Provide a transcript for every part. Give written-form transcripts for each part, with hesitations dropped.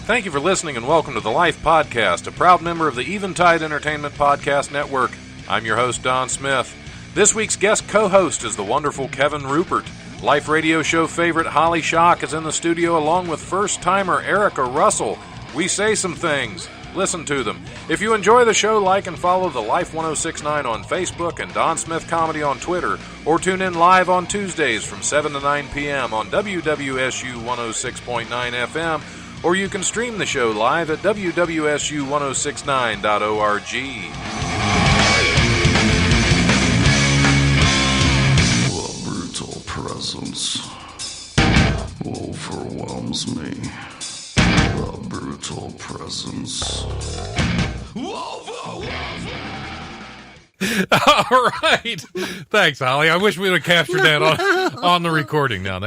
Thank you for listening and welcome to the Life Podcast, a proud member of the Eventide Entertainment Podcast Network. I'm your host, Don Smith. This week's guest co-host is the wonderful Kevin Rupert. Life radio show favorite Holly Schock is in the studio along with first-timer Erica Russell. We say some things. Listen to them. If you enjoy the show, like and follow the Life 1069 on Facebook and Don Smith Comedy on Twitter, or tune in live on Tuesdays from 7 to 9 p.m. on WWSU 106.9 FM, or you can stream the show live at wwsu1069.org. The brutal presence overwhelms me. The brutal presence. All right. Thanks, Holly. I wish we would have captured that on the recording now.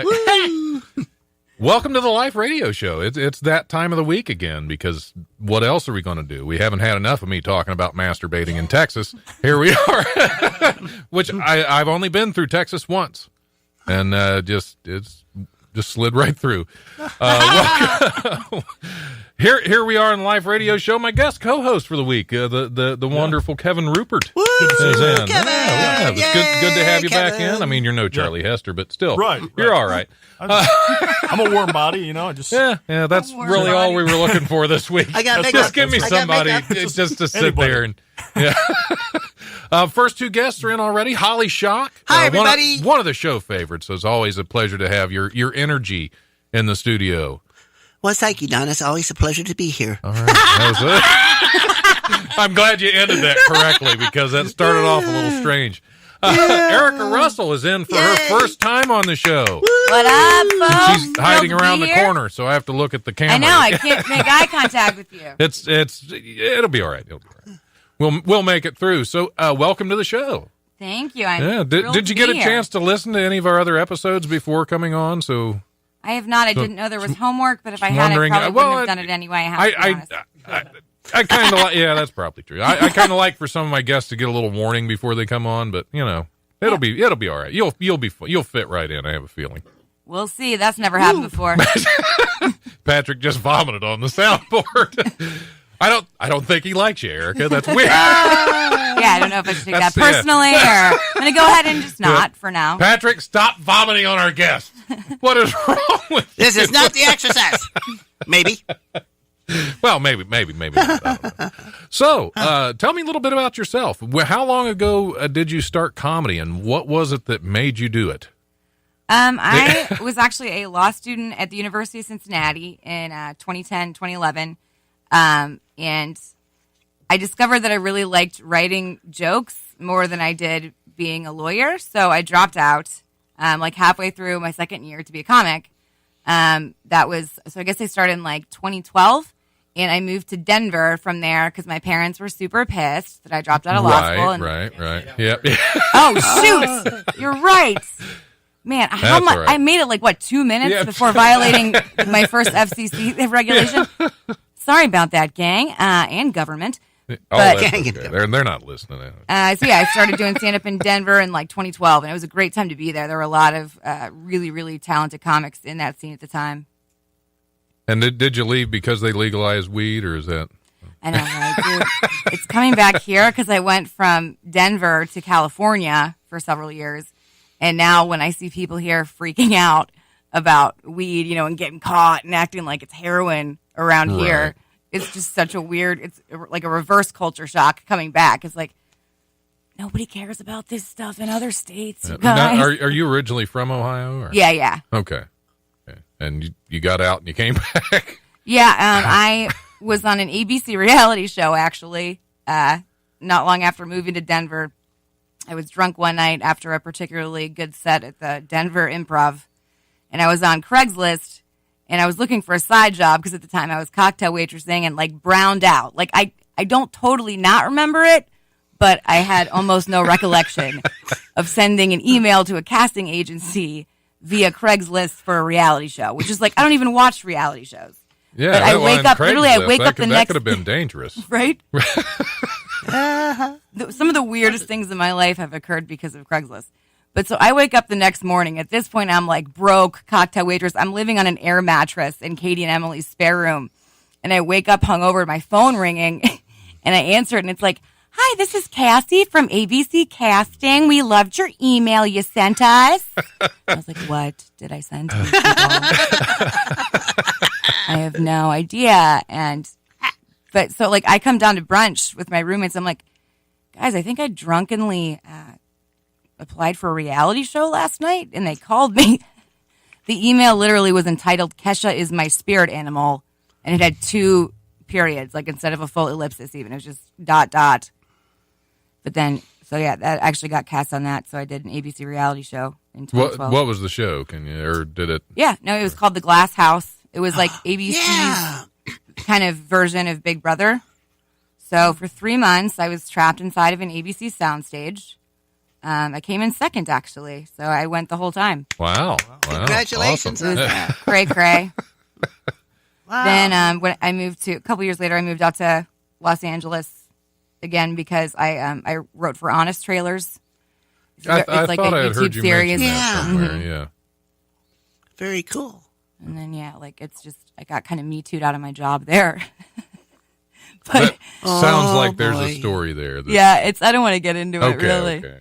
Welcome to the Life Radio Show. It's that time of the week again, because what else are we going to do? We haven't had enough of me talking about masturbating in Texas. Here we are, which I've only been through Texas once, and it's just slid right through. Here we are in the Live Radio Show. My guest co-host for the week, the wonderful Kevin Rupert. Woo! Is in. Kevin! Yeah, it's good to have you Kevin. back in. I mean, you're no Charlie Hester, but still, Right. You're all right. I'm a warm body, you know. Yeah, that's really all we were looking for this week. I got Just makeup. give me I got somebody makeup. just to sit Anybody. there and yeah. First two guests are in already. Holly Schock. Hi, everybody. One of the show favorites. So it's always a pleasure to have your energy in the studio. Well, thank you, Don. It's always a pleasure to be here. All right. That was it. I'm glad you ended that correctly, because that started off a little strange. Erica Russell is in for her first time on the show. What up, folks? She's hiding Thrilled to around be the here. corner, so I have to look at the camera. I know. I can't make eye contact with you. It'll be all right. We'll make it through. So, welcome to the show. Thank you. Did you get a chance to listen to any of our other episodes before coming on? So I have not. I didn't know there was homework, but if I had, I probably wouldn't have done it anyway. I kind of like. Yeah, that's probably true. I kind of like for some of my guests to get a little warning before they come on, but you know, it'll be all right. You'll fit right in. I have a feeling. We'll see. That's never happened before. Patrick just vomited on the soundboard. I don't think he likes you, Erica. That's weird. Yeah, I don't know if I should take that personally, or I'm going to go ahead and just not for now. Patrick, stop vomiting on our guest. What is wrong with you? This is not the exercise. Maybe. Well, maybe not. I don't know. So, tell me a little bit about yourself. How long ago did you start comedy, and what was it that made you do it? I was actually a law student at the University of Cincinnati in 2010, 2011, and I discovered that I really liked writing jokes more than I did being a lawyer, so I dropped out like halfway through my second year to be a comic. So I guess I started in like 2012. And I moved to Denver from there because my parents were super pissed that I dropped out of law school. Right. Yep. Oh, shoot. You're right. Man, how much? Right. I made it like, 2 minutes before violating my first FCC regulation? Sorry about that, gang, and government. That's okay. They're not listening. So, I started doing stand-up in Denver in like 2012, and it was a great time to be there. There were a lot of really, really talented comics in that scene at the time. And did you leave because they legalized weed, or is that? I know, right, dude? It's coming back here because I went from Denver to California for several years. And now when I see people here freaking out about weed, and getting caught and acting like it's heroin around here, it's just such a weird, it's like a reverse culture shock coming back. It's like, nobody cares about this stuff in other states, you guys. Now, are you originally from Ohio? Or? Yeah. Okay. And you got out and you came back? Yeah, I was on an ABC reality show, actually, not long after moving to Denver. I was drunk one night after a particularly good set at the Denver Improv, and I was on Craigslist, and I was looking for a side job because at the time I was cocktail waitressing and, browned out. I don't totally not remember it, but I had almost no recollection of sending an email to a casting agency via Craigslist for a reality show, which is I don't even watch reality shows. Yeah, but I wake up the next. That could have been dangerous, right? Some of the weirdest things in my life have occurred because of Craigslist. But so I wake up the next morning. At this point, I'm broke, cocktail waitress. I'm living on an air mattress in Katie and Emily's spare room. And I wake up hungover, my phone ringing, and I answer it, and it's like, "Hi, this is Cassie from ABC Casting. We loved your email you sent us." I was like, "What did I send to you people?" I have no idea. But so like I come down to brunch with my roommates. I'm like, "Guys, I think I drunkenly applied for a reality show last night," and they called me. The email literally was entitled "Getcha is my spirit animal," and it had 2 periods, like instead of a full ellipsis even. It was just ... But then, so yeah, that actually got cast on that. So I did an ABC reality show in 2012. What was the show? Can you, or did it? Yeah, no, it was called The Glass House. It was like ABC's Yeah. kind of version of Big Brother. So for 3 months, I was trapped inside of an ABC soundstage. I came in second, actually. So I went the whole time. Wow. Congratulations Awesome. on that. Cray cray. Wow. Then when I moved to, a couple years later, I moved out to Los Angeles again because I wrote for Honest Trailers. I It's like thought a I had heard YouTube you series. mention that Yeah. somewhere. Mm-hmm. Yeah. Very cool. And then, yeah, like it's just, I got kind of Me Too'd out of my job there. But That sounds like there's boy. a story there. that- yeah, I don't want to get into it Okay. really. Okay.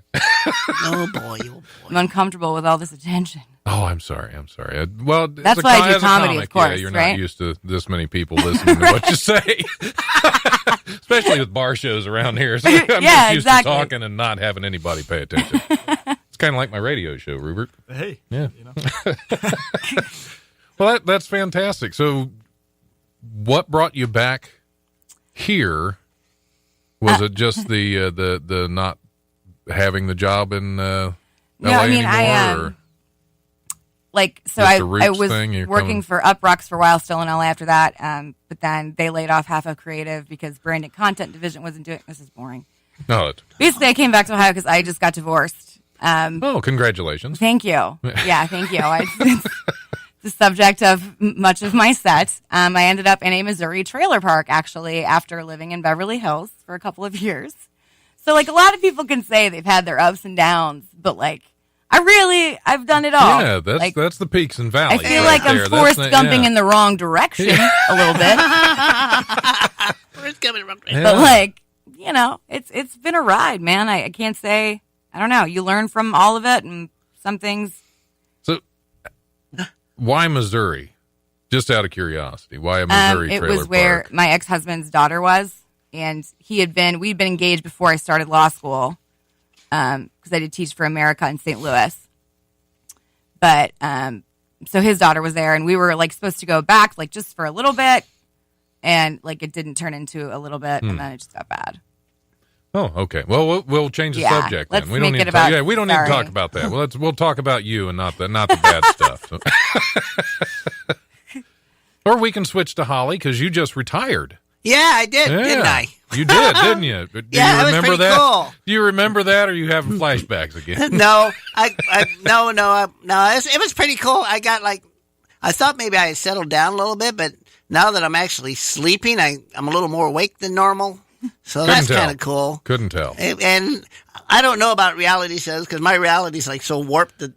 Oh boy, oh boy. I'm uncomfortable with all this attention. Oh, I'm sorry. Well, That's as a why I do as a comedy, comic, of course, Yeah, you're right? not used to this many people listening to what you say, especially with bar shows around here. So I'm Yeah, just used exactly. to talking and not having anybody pay attention. It's kind of like my radio show, Rupert. Hey, Yeah. you know, Well, that's fantastic. So, what brought you back here? Was it just the not having the job in LA I mean, anymore? or? Like, so Just I the Roots was thing, you're working coming- for Up Rocks for a while, still in LA after that. But then they laid off half of creative because brand and content division wasn't doing. This is boring. No. Basically, I came back to Ohio because I just got divorced. Oh, congratulations. Thank you. Yeah, thank you. It's the subject of much of my set. I ended up in a Missouri trailer park, actually, after living in Beverly Hills for a couple of years. So, like, a lot of people can say they've had their ups and downs, but, like, I've done it all. Yeah, that's the peaks and valleys. I feel right like I'm there. Forrest That's Gumping yeah. in the wrong direction a little bit. Where's coming from? Yeah. But, like, you know, it's been a ride, man. I can't say, I don't know. You learn from all of it, and some things. So, why Missouri? Just out of curiosity, why a Missouri It trailer was where park? my ex-husband's daughter was, and we'd been engaged before I started law school, because I did teach for America in St. Louis. But so his daughter was there, and we were like supposed to go back, like just for a little bit, and like it didn't turn into a little bit, and then it just got bad. Oh, okay. Well, we'll change the Yeah, subject let's then. We don't make need it to talk, about- yeah, we don't need to sorry. talk about that. Well, we'll talk about you and not the bad stuff. So. Or we can switch to Holly because you just retired. Yeah, I did, didn't I? You did, didn't you? Do Yeah, you that was remember pretty that? cool. Do you remember that, or are you having flashbacks again? No, no. It was pretty cool. I thought maybe I had settled down a little bit, but now that I'm actually sleeping, I'm a little more awake than normal. So that's tell. kind of cool. Couldn't tell. And I don't know about reality shows because my reality's like so warped that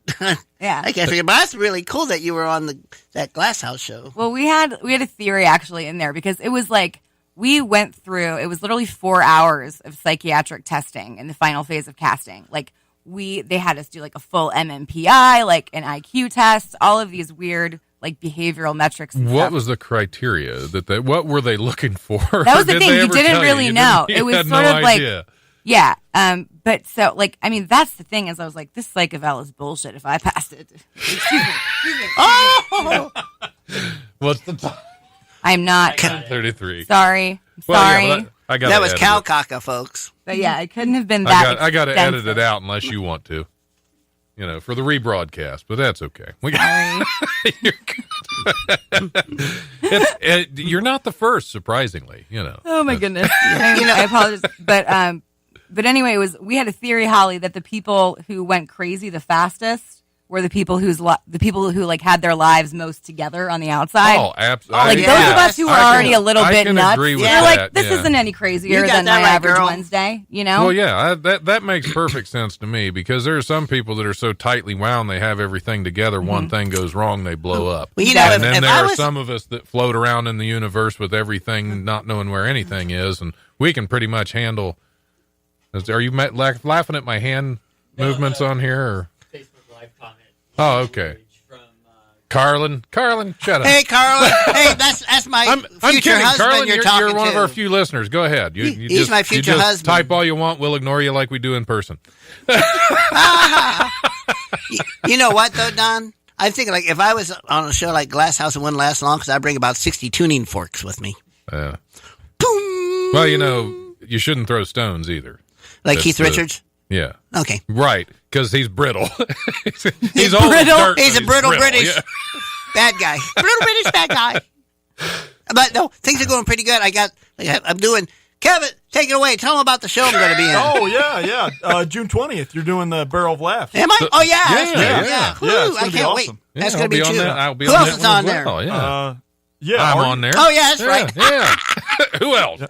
Yeah. I can't figure. But that's really cool that you were on that Glass House show. Well, we had a theory actually in there because it was like we went through. It was literally 4 hours of psychiatric testing in the final phase of casting. Like they had us do like a full MMPI, like an IQ test, all of these weird like behavioral metrics. And What stuff. was the criteria what were they looking for? That was the Did thing. they You ever didn't tell really You know. didn't- It you was had sort no of like- idea. Yeah. But so like, I mean, that's the thing is I was like, this psych eval is bullshit if I passed it. Excuse me. Oh, What's the time? I'm not 33. sorry. I'm Well, sorry. yeah, but I got that was Calcaca, folks. But yeah, it couldn't have been that. I got to edit extensive. it out unless you want to. You know, for the rebroadcast, but that's okay. Sorry. You're good. You're not the first, surprisingly. You know. Oh my goodness. I apologize. But anyway, we had a theory, Holly, that the people who went crazy the fastest were the people who like had their lives most together on the outside. Oh, absolutely. Like those of us who are already a little bit nuts. Agree with We're that, like, this isn't any crazier You got than that my right, average girl. Wednesday. You know? Well, yeah, that makes perfect sense to me because there are some people that are so tightly wound they have everything together. One thing goes wrong, they blow up. Well, you know, and then if there I are was- some of us that float around in the universe with everything, not knowing where anything is, and we can pretty much handle. Are you laughing at my hand movements on here? Or? Facebook Live comment. Oh, okay. From, Carlin, shut up. Hey, Carlin. Hey, that's my I'm future kidding, husband Carlin. you're talking You're one to. of our few listeners. Go ahead. You He's just, my future you just husband. Type all you want. We'll ignore you like we do in person. You know what, though, Don? I'm thinking, like, if I was on a show like Glass House, it wouldn't last long because I bring about 60 tuning forks with me. Yeah. Boom! Well, you know, you shouldn't throw stones either. Like That's Keith Richards? Yeah. Okay. Right, because he's brittle. he's He's old as brittle. dirt, He's but a brittle British. yeah. Bad guy. Brittle British bad guy. But, no, things are going pretty good. I'm doing... Kevin, take it away. Tell them about the show I'm going to be in. Oh, yeah. June 20th, you're doing the Barrel of Laughs. Am I? Oh, yeah. Yeah, yeah. Yeah, Woo, it's I gonna be can't wait. awesome. Yeah, That's I'll going to be be on too. that. I'll be Who on else that is one on as there? well, yeah. Yeah, I'm Art- on there. Oh, yeah, that's right. Yeah. Who else?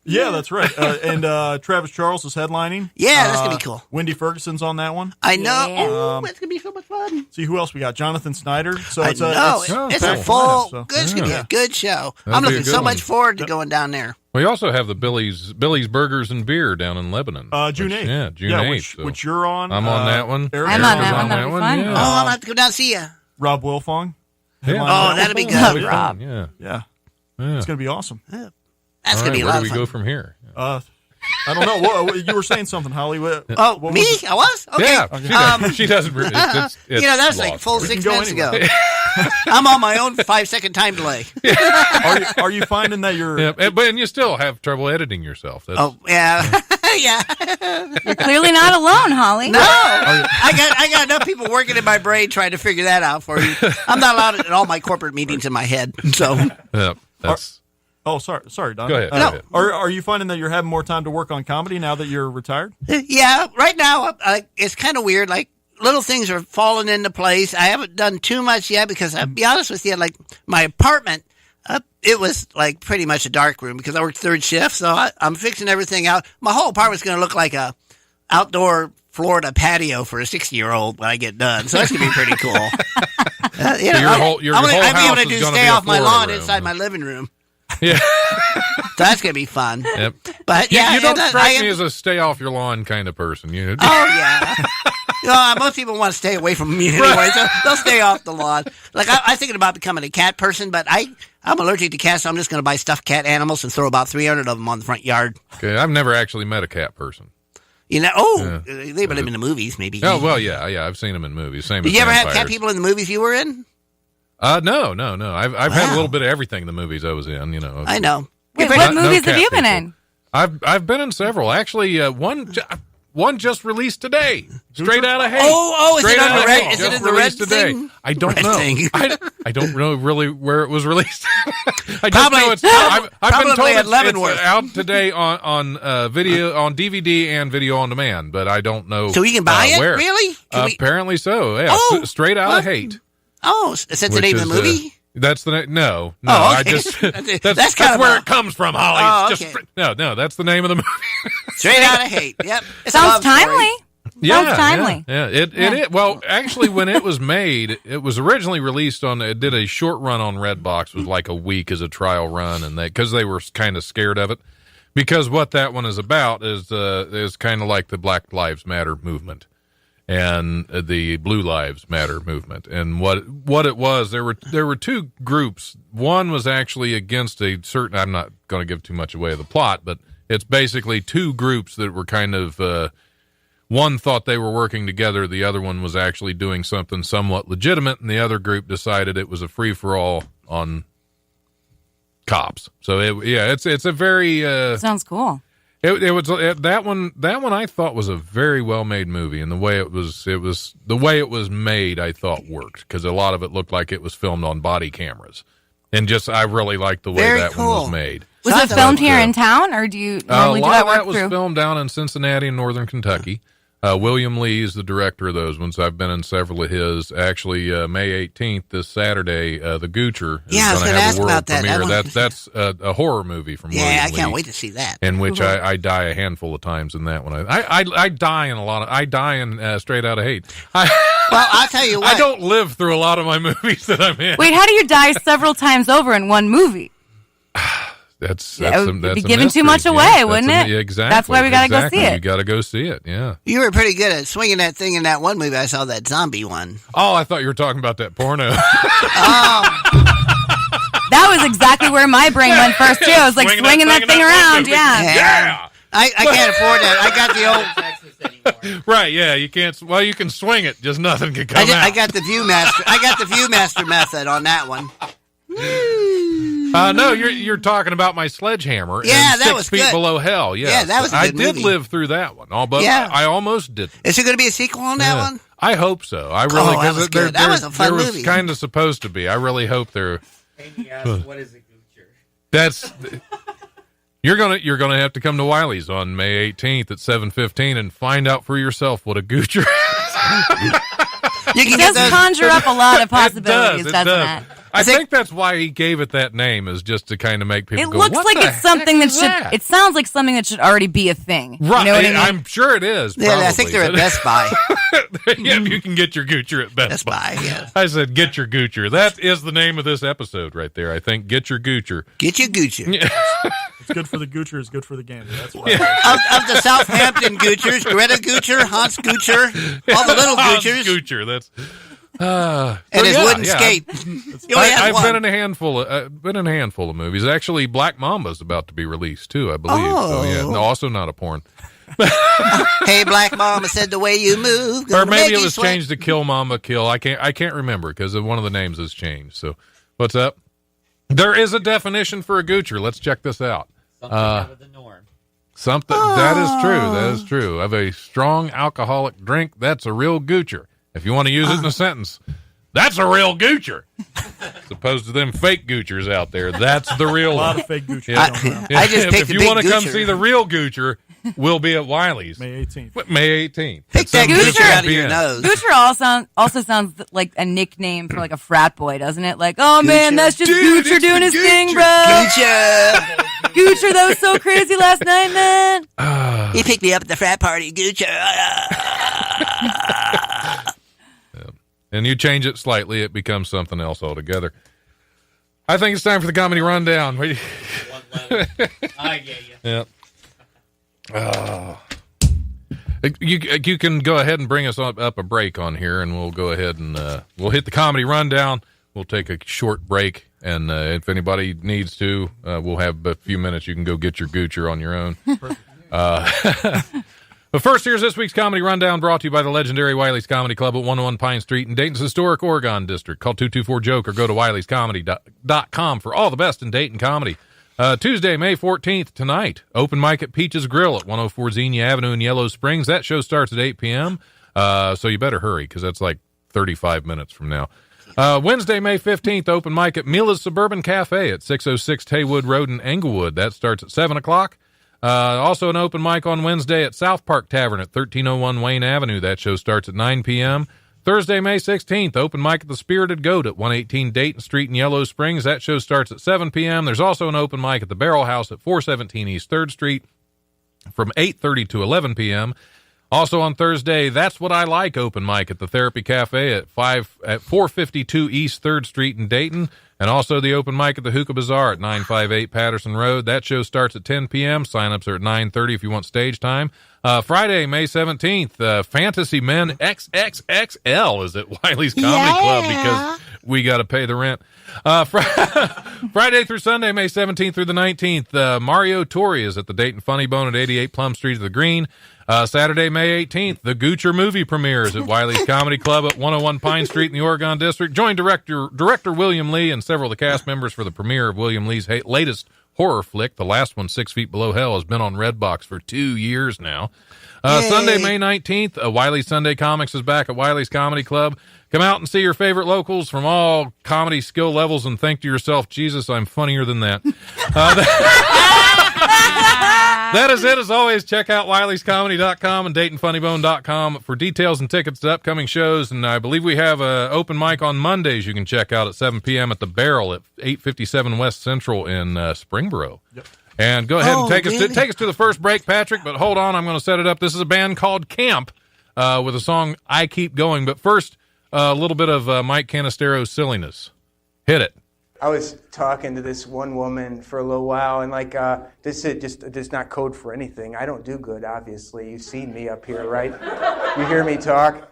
Yeah, that's right. And Travis Charles is headlining. Yeah, that's gonna be cool. Wendy Ferguson's on that one. I know. Yeah. Oh, it's going to be so much fun. See who else we got? Jonathan Snyder. So I it's know. It's a cool. full. So- It's going to be Yeah. a good show. That'll I'm be a looking good so one. much forward to going down there. We also have the Billy's Burgers and Beer down in Lebanon. June 8th. Yeah, June 8th. Which, so. which you're on. I'm on that one. Eric I'm is on that one. That'll be fun. Yeah. Oh, I'll have to go down and see you. Rob Wilfong. Yeah. Oh, that'll be That'll good. be fun, Yeah. Yeah. Yeah. It's going to be awesome. That's All going to be right, a where lot do we of fun. go from here? I don't know. What, you were saying something, Holly. Oh, what me? was it? I was? Okay. Yeah, she doesn't. It's You know, that was like lost. full We 6 can go minutes anywhere. ago. I'm on my own 5-second time delay. Are you finding that you're... Yeah, and you still have trouble editing yourself. That's, Oh, yeah. Yeah. You're clearly not alone, Holly. No. I got enough people working in my brain trying to figure that out for you. I'm not allowed at all my corporate meetings in my head. So, yeah, that's Oh, sorry, Don. Go ahead. No. Go ahead. Are you finding that you're having more time to work on comedy now that you're retired? yeah, right now, it's kind of weird. Like, little things are falling into place. I haven't done too much yet because, I'll be honest with you, like, my apartment, it was, like, pretty much a dark room because I worked third shift, so I'm fixing everything out. My whole apartment's going to look like a outdoor Florida patio for a 60-year-old when I get done, so that's going to be pretty cool. You know, your whole I'm house able is to do gonna stay be a off my Florida lawn room. inside my living room. yeah. So that's going to be fun. Yep. But, You, yeah. you don't I strike am- me as a stay off your lawn kind of person. You know? Oh, yeah. Most people want to stay away from me anyway, so they'll stay off the lawn. Like, I'm thinking about becoming a cat person, but I'm allergic to cats, so I'm just going to buy stuffed cat animals and throw about 300 of them on the front yard. Okay, I've never actually met a cat person. You know, they live in the movies, maybe. Oh well, yeah, I've seen them in movies. Same. Did as you ever have vampires. cat people in the movies you were in? No. I've had a Wow. little bit of everything in the movies I was in. You know. I know. Wait, You're what No movies cat have you been people. in? I've been in several. Actually, one just released today, straight out of hate. Oh, is it Straight on out the of red? Hate, Is it just in the red released today. thing? I don't Red know. thing. I don't know really where it was released. I just Probably- know it's. I've been probably told at it's Leavenworth. out today on video, on DVD and video on demand, but I don't know. So we can buy it? where. Really? Can we- Apparently so. Yeah, Oh, straight out what? of hate. Oh, is that the which name of the is, movie? That's the name. No. Oh, I okay. just That's that's kind of where a- it comes from, Holly. Oh, It's just okay. no. That's the name of the movie. Straight Out of Hate. Yep. It's a Sounds love story. timely. Sounds timely. Yeah. It well, actually, when it was made, it was originally released on. It did a short run on Redbox, was like a week as a trial run, and because they were kind of scared of it, because what that one is about is kind of like the Black Lives Matter movement and the Blue Lives Matter movement, and what it was. There were two groups. One was actually against a certain. I'm not going to give too much away of the plot, but it's basically two groups that were kind of. One thought they were working together. The other one was actually doing something somewhat legitimate, and the other group decided it was a free for all on cops. So it's a very Sounds cool. it was that one I thought was a very well made movie, and the way it was made I thought worked because a lot of it looked like it was filmed on body cameras, and just I really liked the way Very that one cool. was made. Was Sounds it filmed like here that. in town, or do you A normally do lot that of that work was through? filmed down in Cincinnati and northern Kentucky. William Lee is the director of those ones. I've been in several of his. Actually, May 18th, this Saturday, the Goocher is going to have a world premiere. That's a horror movie from William Lee. I can't wait to see that. In which I die a handful of times in that one. I die in a lot of. I die in Straight Outta Hate. Well, I'll tell you what. I don't live through a lot of my movies that I'm in. Wait, how do you die several times over in one movie? That's be giving too much away, wouldn't it? Exactly. That's why we got to go see it. You got to go see it, yeah. You were pretty good at swinging that thing in that one movie. I saw that zombie one. Oh, I thought you were talking about that porno. That was exactly where my brain went first, too. I was like swinging that thing around, yeah. I can't afford that. I got the old... Right, yeah, you can't... Well, you can swing it, just nothing can come out. I got the Viewmaster. I got the Viewmaster method on that one. No, you're talking about my sledgehammer. Yeah, and that was 6 Feet good. Below Hell. Yes. Yeah, that was a good I did movie. live through that one, but I almost didn't. Is there going to be a sequel on that one? I hope so. I really that was good. That was a fun movie. There was kind of supposed to be. I really hope there. Amy asked, "What is a Goocher?" That's you're gonna have to come to Wiley's on May 18th at 7:15 and find out for yourself what a Goocher is. It does conjure up a lot of possibilities, doesn't it? I think that's why he gave it that name, is just to kind of make people go, It looks what like the it's something heck that is should. It sounds like something that should already be a thing. Right. You know what I mean? I'm sure it is. Yeah, probably. I think they're at Best Buy. Yeah, you can get your Goocher at Best Buy. Yeah. I said, get your Goocher. That is the name of this episode right there. I think, get your Goocher. Get your Goocher. It's good for the Goocher. It's good for the gander. That's why. Of the Southampton Goochers, Greta Goocher, Hans Goocher, all the little Goochers. Hans Goocher. That's... and his wooden skate. I've been in a handful of movies. Actually, Black Mamba's about to be released too, I believe. Oh. So yeah, no, also not a porn. Hey, Black Mama said the way you move. Or maybe it was changed to Kill Mama Kill. I can't remember because one of the names has changed. So, what's up? There is a definition for a Goocher. Let's check this out. Something out of the norm. Something that is true. That is true. Of a strong alcoholic drink, that's a real Goocher. If you want to use it in a sentence, that's a real Goocher. As opposed to them fake Goochers out there, that's the real one. A lot of fake Goochers. Yeah. I just picked if the you big want to come Goocher. see the real Goocher, we'll be at Wiley's. May 18th. May 18th. Pick that Goocher Goocher out of your PM. nose. Goocher also sounds like a nickname for like a frat boy, doesn't it? Like, oh man, Goocher. that's just Dude, Goocher it's doing the his Goocher. thing, bro. Goocher. Goocher, that was so crazy last night, man. He picked me up at the frat party, Goocher. And you change it slightly, it becomes something else altogether. I think it's time for the comedy rundown. One letter. I get you. Yeah. You can go ahead and bring us up a break on here, and we'll go ahead and we'll hit the comedy rundown. We'll take a short break, and if anybody needs to, we'll have a few minutes. You can go get your Goocher on your own. But first, here's this week's Comedy Rundown, brought to you by the legendary Wiley's Comedy Club at 101 Pine Street in Dayton's historic Oregon District. Call 224-JOKE or go to wileyscomedy.com for all the best in Dayton comedy. Tuesday, May 14th, tonight, open mic at Peach's Grill at 104 Xenia Avenue in Yellow Springs. That show starts at 8 p.m., so you better hurry, because that's like 35 minutes from now. Wednesday, May 15th, open mic at Mila's Suburban Cafe at 606 Haywood Road in Englewood. That starts at 7 o'clock. Also an open mic on Wednesday at South Park Tavern at 1301 Wayne Avenue. That show starts at 9 p.m. Thursday, May 16th, open mic at the Spirited Goat at 118 Dayton Street in Yellow Springs. That show starts at 7 p.m. There's also an open mic at the Barrel House at 417 East 3rd Street from 8:30 to 11 p.m. Also on Thursday, That's What I Like open mic at the Therapy Cafe at 452 East 3rd Street in Dayton. And also the open mic at the Hookah Bazaar at 958 Patterson Road. That show starts at 10 p.m. Sign-ups are at 9:30 if you want stage time. Friday, May 17th, Fantasy Men XXXL is at Wiley's Comedy Club because we got to pay the rent. Friday through Sunday, May 17th through the 19th, Mario Torre is at the Dayton Funny Bone at 88 Plum Street of the Green. Saturday, May 18th, the Goocher movie premieres at Wiley's Comedy Club at 101 Pine Street in the Oregon District. Join director William Lee and several of the cast members for the premiere of William Lee's latest horror flick. The last one, 6 Feet Below Hell, has been on Redbox for 2 years now. Sunday, May 19th, Wiley's Sunday Comics is back at Wiley's Comedy Club. Come out and see your favorite locals from all comedy skill levels and think to yourself, Jesus, I'm funnier than that. That is it. As always, check out Wiley'sComedy.com and DaytonFunnyBone.com for details and tickets to upcoming shows. And I believe we have an open mic on Mondays you can check out at 7 p.m. at the Barrel at 857 West Central in Springboro. Yep. And go ahead and take us to the first break, Patrick. But hold on, I'm going to set it up. This is a band called Camp with a song "I Keep Going." But first, a little bit of Mike Canistero's silliness. Hit it. I was talking to this one woman for a little while, and this is not code for anything. I don't do good, obviously. You've seen me up here, right? You hear me talk,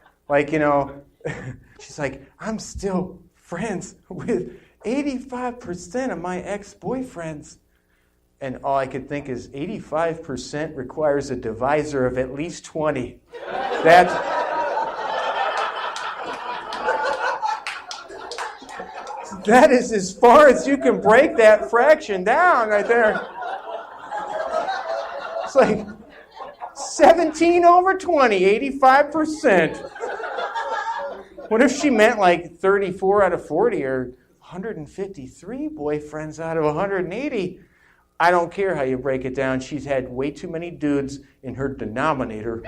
she's like, I'm still friends with 85% of my ex-boyfriends. And all I could think is 85% requires a divisor of at least 20. That is as far as you can break that fraction down right there. It's like 17 over 20, 85%. What if she meant like 34 out of 40 or 153 boyfriends out of 180? I don't care how you break it down. She's had way too many dudes in her denominator.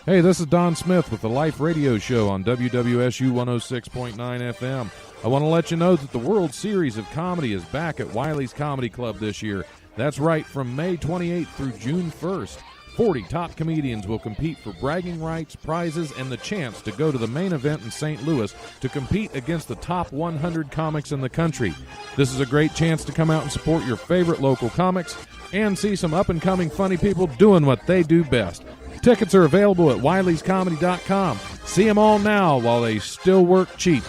Hey, this is Don Smith with the Life Radio Show on WWSU 106.9 FM. I want to let you know that the World Series of Comedy is back at Wiley's Comedy Club this year. That's right, from May 28th through June 1st. 40 top comedians will compete for bragging rights, prizes, and the chance to go to the main event in St. Louis to compete against the top 100 comics in the country. This is a great chance to come out and support your favorite local comics and see some up-and-coming funny people doing what they do best. Tickets are available at Wiley'sComedy.com. See them all now while they still work cheap.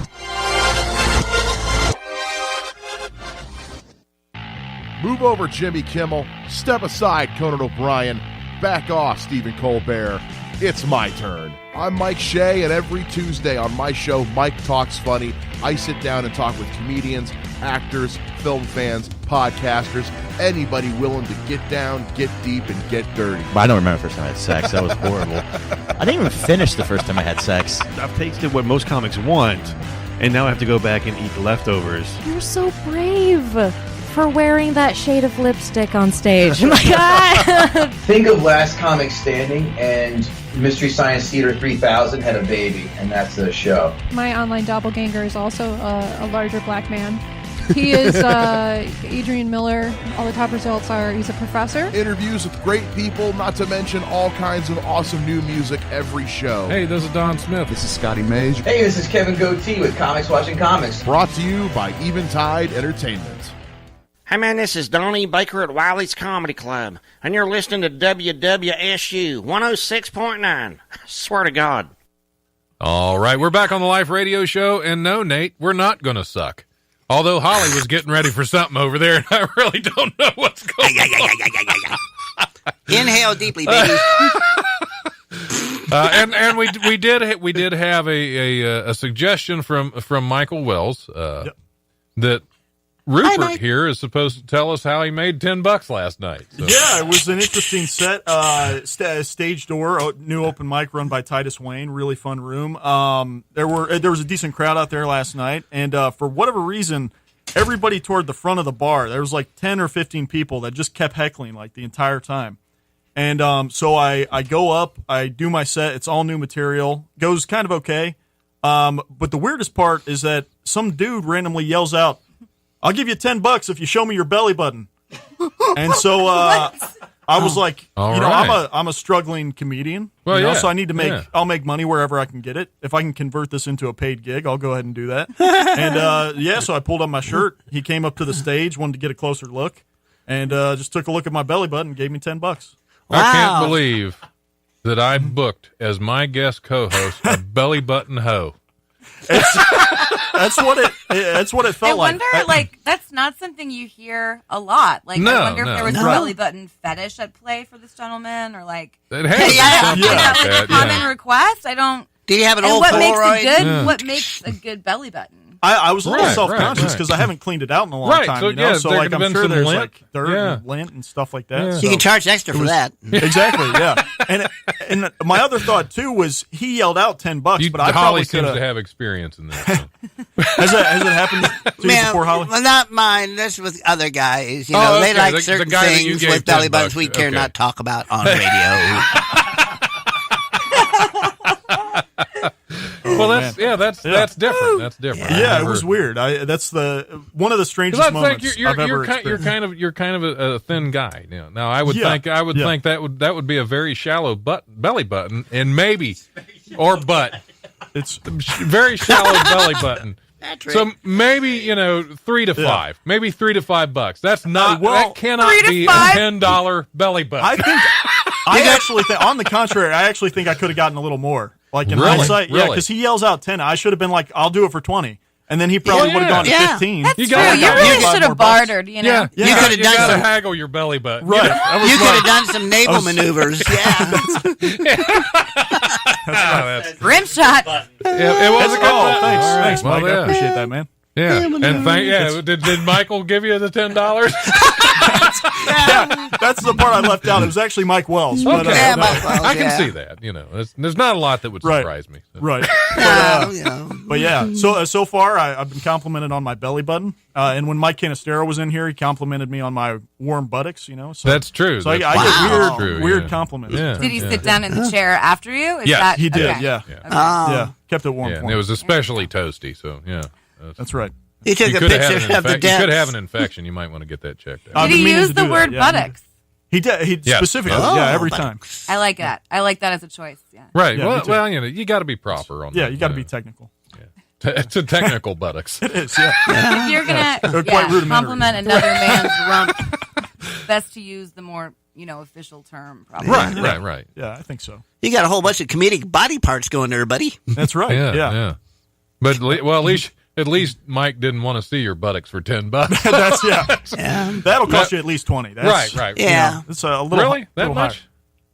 Move over, Jimmy Kimmel. Step aside, Conan O'Brien. Back off, Stephen Colbert. It's my turn. I'm Mike Shea, and every Tuesday on my show, Mike Talks Funny, I sit down and talk with comedians, actors, film fans, podcasters, anybody willing to get down, get deep, and get dirty. But I don't remember the first time I had sex. That was horrible. I didn't even finish the first time I had sex. I've tasted what most comics want, and now I have to go back and eat the leftovers. You're so brave for wearing that shade of lipstick on stage. Oh my God. Think of Last Comic Standing, and Mystery Science Theater 3000 had a baby, and that's the show. My online doppelganger is also a larger black man. He is Adrian Miller. All the top results are he's a professor. Interviews with great people, not to mention all kinds of awesome new music every show. Hey, this is Don Smith. This is Scotty Mays. Hey, this is Kevin Goatee with Comics Watching Comics. Brought to you by Eventide Entertainment. Hey man, this is Donnie Baker at Wiley's Comedy Club, and you're listening to WWSU 106.9. I swear to God. All right, we're back on the Life Radio Show, and no, Nate, we're not going to suck. Although Holly was getting ready for something over there, and I really don't know what's going on. Inhale deeply, baby. And we did have a suggestion from Michael Wells that Rupert here is supposed to tell us how he made $10 last night. So. Yeah, it was an interesting set. Stage door, new open mic run by Titus Wayne. Really fun room. There was a decent crowd out there last night, and for whatever reason, everybody toward the front of the bar. There was like 10 or 15 people that just kept heckling like the entire time. And so I go up, I do my set. It's all new material. Goes kind of okay. But the weirdest part is that some dude randomly yells out, "I'll give you $10 if you show me your belly button." And so I was like, I'm a struggling comedian, so I need to make. I'll make money wherever I can get it. If I can convert this into a paid gig, I'll go ahead and do that. And so I pulled up my shirt. He came up to the stage, wanted to get a closer look, and just took a look at my belly button and gave me $10. Wow. I can't believe that I booked as my guest co-host a belly button hoe. That's what it felt like. I wonder, that's not something you hear a lot. I wonder if there was a belly button fetish at play for this gentleman, or it has a common request. I don't. Do you have an old what Polaroid? What makes a good belly button? I was a little self-conscious because I haven't cleaned it out in a long time. So I'm sure there's dirt and lint and stuff like that. Yeah. So you can charge extra for that. Exactly, yeah. And my other thought too was he yelled out $10, but I probably seems to have experience in this. Has it happened to you before, Holly? Well, not mine. This was other guys. They like certain things with belly buttons we care not talk about on radio. Well, that's different. That's different. Yeah, it was weird. That's one of the strangest moments I've ever experienced. You're kind of a thin guy. Now I would think that would be a very shallow belly button, and maybe butt. It's very shallow belly button. So maybe $3 to $5, maybe $3 to $5. That's not. That cannot be a $10 belly button. I actually think, on the contrary, I actually think I could have gotten a little more. Like in hindsight, because he yells out 10. I should have been like, "I'll do it for 20," and then he probably would have gone to 15. That's true. You really should have bartered. You could have done some haggle your belly button. Right. You could have done some naval maneuvers. Rim shot. It was a good one. Thanks, Mike. I appreciate that, man. Yeah, and did Michael give you the $10? Yeah, that's the part I left out. It was actually Mike Wells. Okay. But, Mike Wells, I can see that. There's not a lot that would surprise me. So. Right. But yeah, so far I've been complimented on my belly button, and when Mike Canistero was in here, he complimented me on my warm buttocks. So that's true. So I get weird compliments. Yeah. Did he sit down in the chair after you? He did. Okay. Yeah. Kept it warm. Yeah, and it was especially toasty. So that's right. He took a picture of the desk. You could have an infection. You might want to get that checked out. Did he use the word buttocks? He did. He specifically, every time. I like that. I like that as a choice. Yeah. Right. Well, you got to be proper on that. Yeah, you got to be technical. It's a technical buttocks. It is, yeah. If you're going to compliment another man's rump, best to use the more, official term, probably. Right. Yeah, I think so. You got a whole bunch of comedic body parts going there, buddy. That's right. Yeah. But, at least Mike didn't want to see your buttocks for $10. That'll cost you at least 20. That's, right. Yeah. It's a little really that little much.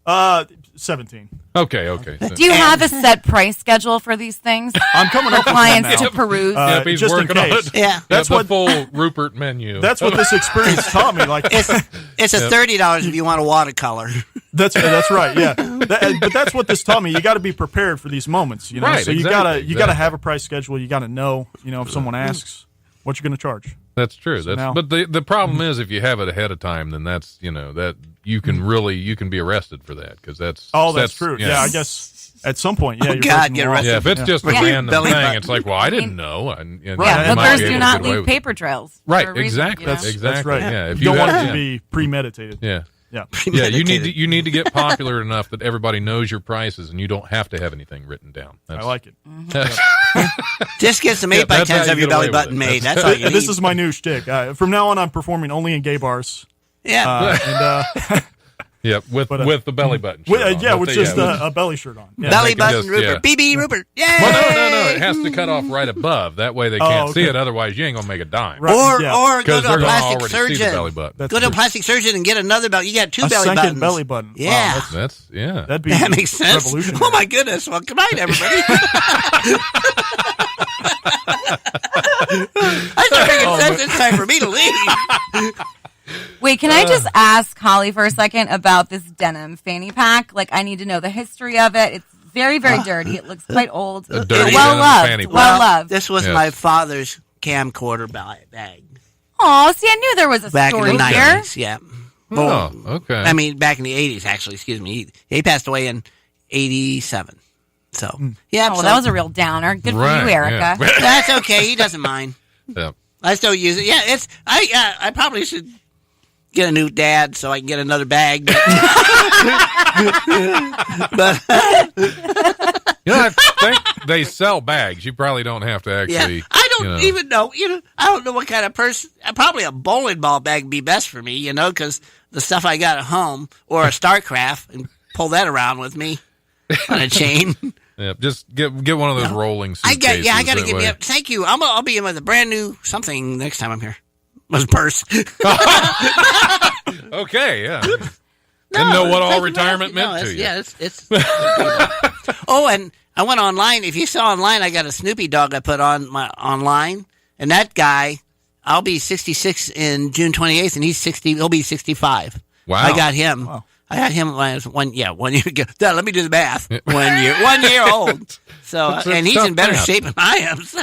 Higher. 17. Okay. Do you have a set price schedule for these things? I'm coming up for with one clients now. to peruse. He's just working in on case. it. Yeah. That's the what full Rupert menu. That's what this experience taught me. Like It's a $30 if you want a watercolor. That's right. Yeah, but that's what this taught me. You got to be prepared for these moments. You know, Right, so you exactly. gotta have a price schedule. You got to know. If someone asks, what you're going to charge. That's true. So now- But the problem is, if you have it ahead of time, then that's that you can be arrested for that because that's true. Yeah, I guess at some point, Oh, you're God, breaking get the law. arrested. Yeah, if it's just a Yeah. random Belly thing, button. it's like, well, I didn't know. Yeah, hookers do not leave paper trails. Right, for a reason, exactly. you know? Exactly. That's right. Yeah, if you don't want it have- to be premeditated. Yeah. Yeah. Yeah, you need to get popular enough that everybody knows your prices, and you don't have to have anything written down. I like it. Just get some Yeah, 8x10s that's how you of your get away belly with button it. made. That's all you need. This is my new shtick. From now on, I'm performing only in gay bars. Yeah. Yeah, with the belly button. With, shirt on. yeah, But with the- just yeah, a belly shirt on. Yeah. Belly they can button just- Rupert. yeah. BB Rupert. Yay! Well, no. It has to cut off right above. That way they can't okay. see it. Otherwise, you ain't gonna make a dime. Right. Or Yeah. or go 'Cause to they're a gonna plastic already see the surgeon. belly button. That's Go to a true. plastic surgeon and get another belly. You got two A belly second buttons. belly button. Wow, Yeah. That's that'd be that makes sense. revolutionary. Oh my goodness! Well, good night, everybody. I start making sense. It's time for me to leave. Wait, can I just ask Holly for a second about this denim fanny pack? Like, I need to know the history of it. It's very, very dirty. It looks quite old. A dirty well denim loved. fanny pack. Well loved. This was Yes. my father's camcorder bag Oh, see, I knew there was a back in story the here. 90s. Yeah. Oh, okay. I mean, back in the 80s, actually. Excuse me. He passed away in 87. So, yeah. Oh, so that was a real downer. Good for Right, you, Erica. yeah. that's okay. He doesn't mind. Yeah. I still use it. Yeah, I probably should get a new dad so I can get another bag. But I think they sell bags. You probably don't have to actually. yeah, I don't even know. I don't know what kind of person. Probably a bowling ball bag would be best for me. Because the stuff I got at home, or a StarCraft, and pull that around with me on a chain. Yeah, just get one of those rolling suitcases. I got to that give way. me. Thank you. I'll be in with a brand new something next time I'm here. Was purse. Okay, yeah. Didn't know what all retirement meant to you. Yeah, it's Oh, and I went online. If you saw online, I got a Snoopy dog I put on my online, and that guy, I'll be 66 in June 28th, and he'll be 65. Wow. I got him. Wow. I had him when I was 1 year ago. Let me do the math. 1 year, 1 year old. So, It's a and he's tough in better math. shape than I am. So,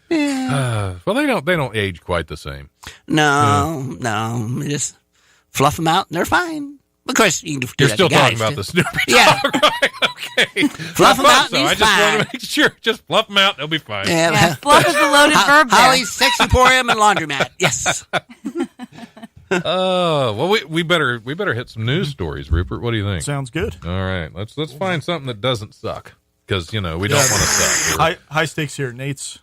Well, they don't age quite the same. no, we just fluff them out, and they're fine. Of course, you can do You're that still to guys, talking about too. the Snoopy Yeah. dog, right? Okay. Fluff I him thought out, so. and I he's just want fine. to make sure. Just fluff them out. They'll be fine. Yeah, fluff is a loaded verb there. Holly's Sex Emporium and Laundromat. Yes. Well, we better hit some news stories, Rupert. What do you think? Sounds good. All right, let's find something that doesn't suck, because we don't want to suck. High stakes here. Nate's,